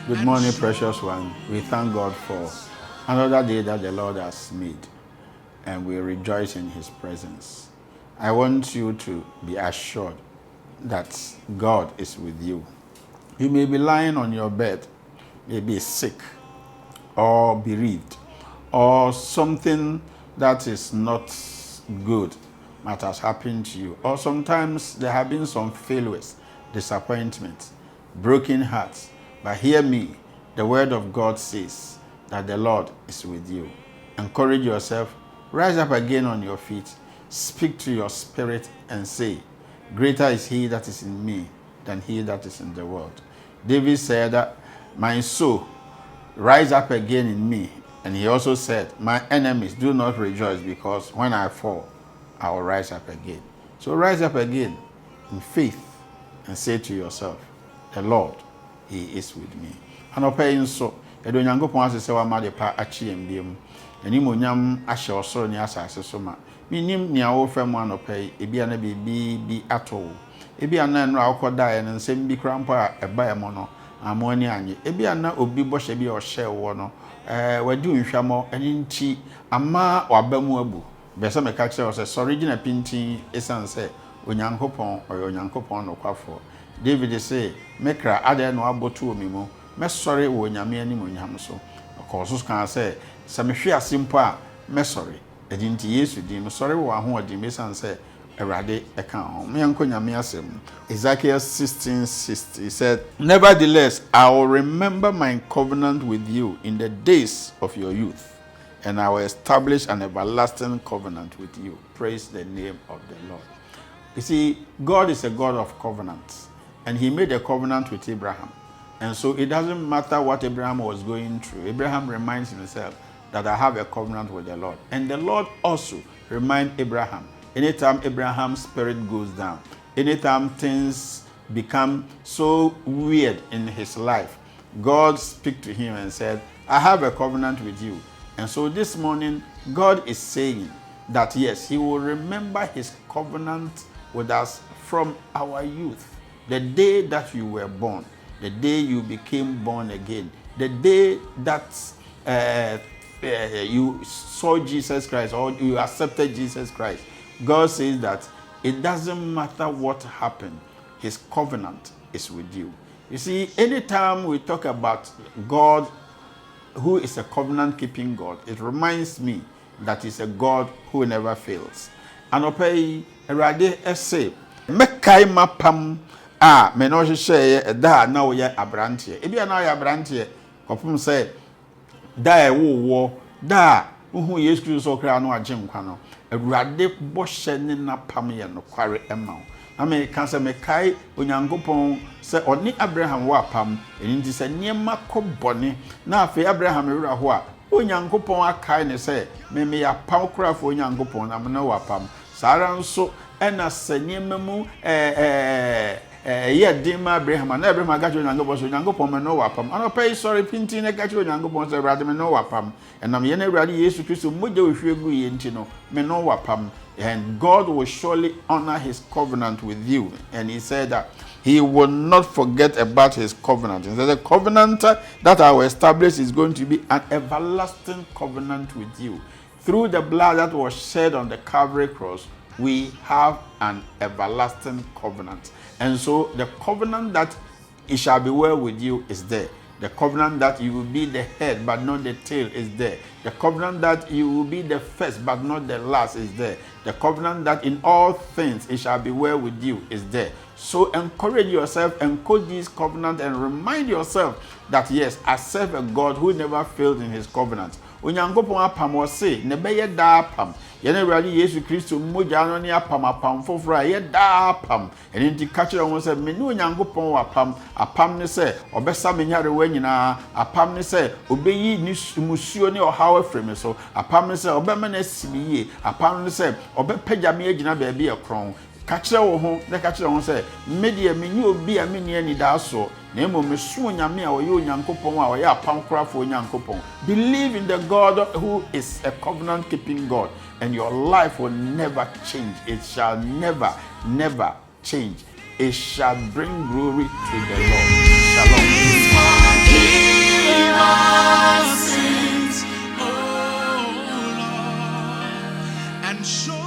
Good morning, precious one. We thank God for another day that the Lord has made, and we rejoice in His presence. I want you to be assured that God is with you. You may be lying on your bed, maybe sick or bereaved, or something that is not good that has happened to you. Or sometimes there have been some failures, disappointments, broken hearts. But hear me, the word of God says that the Lord is with you. Encourage yourself, rise up again on your feet, speak to your spirit and say, greater is he that is in me than he that is in the world. David said that, my soul, rise up again in me. And he also said, my enemies do not rejoice, because when I fall, I will rise up again. So rise up again in faith and say to yourself, the Lord, He is with me. And opay so, edo Nyankopon asese wa ma de pa achi embiem. Eni monyam ahye osoro ni asase so ma. Minim nia wo fam anopay, ebi ana bi ato. Ebi ana no akoda ye nsem bi krampo a eba e mo no, amoni anye. Ebi ana obi bohye bi o hye wo no, wadi nhwamo eni nti ama wabamu abu. Bese me ka kire o se sorry gina pintin esan se Onyankopon Onyankopon no kwafo. David say, mekra ade no aboto omimu, me sorry wo nyame ani monyam so. Okoso kan say, se me hwe asimpo a me sorry. Edinti Yesu di me sorry wo ahodi me san say Erade eka ho. Me yanko nyame asem. Ezekiel 16:60 he said, nevertheless, I will remember my covenant with you in the days of your youth, and I will establish an everlasting covenant with you. Praise the name of the Lord. You see, God is a God of covenants, and He made a covenant with Abraham. And so it doesn't matter what Abraham was going through. Abraham reminds himself that I have a covenant with the Lord. And the Lord also reminds Abraham, anytime Abraham's spirit goes down, anytime things become so weird in his life, God speaks to him and said, I have a covenant with you. And so this morning, God is saying that yes, He will remember His covenant with us from our youth. The day that you were born, the day you became born again, the day that you saw Jesus Christ or you accepted Jesus Christ. God says that it doesn't matter what happened, His covenant is with you. You see, anytime we talk about God who is a covenant-keeping God, it reminds me that He's a God who never fails. And opay Erade ese mekai mapam a me no hwehwe da na wo ye abrante. Ebi na wo abrante kopum say da e wo da uhu Yesu Kristo kra no agye nkwa no. Erade bohye ne na pam ye no kware ema wo. Ame kan se mekai Onyankopon se oni Abraham wa pam enti se niema kobone na afi Abraham ewura ho a Onyankopon akai ne se me ya pam kra fo Onyankopon na me no wa pam sara nso ena se niema mu ye dima Abraham na Abraham gacho Onyankopon so Onyankopon me no wa pam ana pay sorry pinti ne gacho Onyankopon se brade me no wa pam enam ye na brade Yesu Kristo mogya ohwegu ye nti no me no wa pam. And God will surely honor His covenant with you. And He said that He will not forget about His covenant. And so the covenant that I will establish is going to be an everlasting covenant with you. Through the blood that was shed on the Calvary cross, we have an everlasting covenant. And so the covenant that it shall be well with you is there. The covenant that you will be the head but not the tail is there. The covenant that you will be the first but not the last is there. The covenant that in all things it shall be well with you is there. So encourage yourself, encode this covenant and remind yourself that yes, I serve a God who never failed in His covenant. Onyankopon apam wo se ne be ye da apam ye na Awurade Yesu Kristo mogya no ne apam foforo ye da apam eni nti ka kire won se me ne Onyankopon wa apam ne se obesa me nyare wa nyina apam ne se obeyi ni musuo ne ohaw afreme so apam ne se obema na sibiye apam ne se obepagya me agina ba bia ekron ka kire wo ho ne ka kire won se me de me nyi obi a me ne ani da so na emo me so nyame a oye Onyankopon a oye apam krafo Onyankopon. Believe in the God who is a covenant keeping God, and your life will never change. It shall never change. It shall bring glory to the Lord. Shalom. and show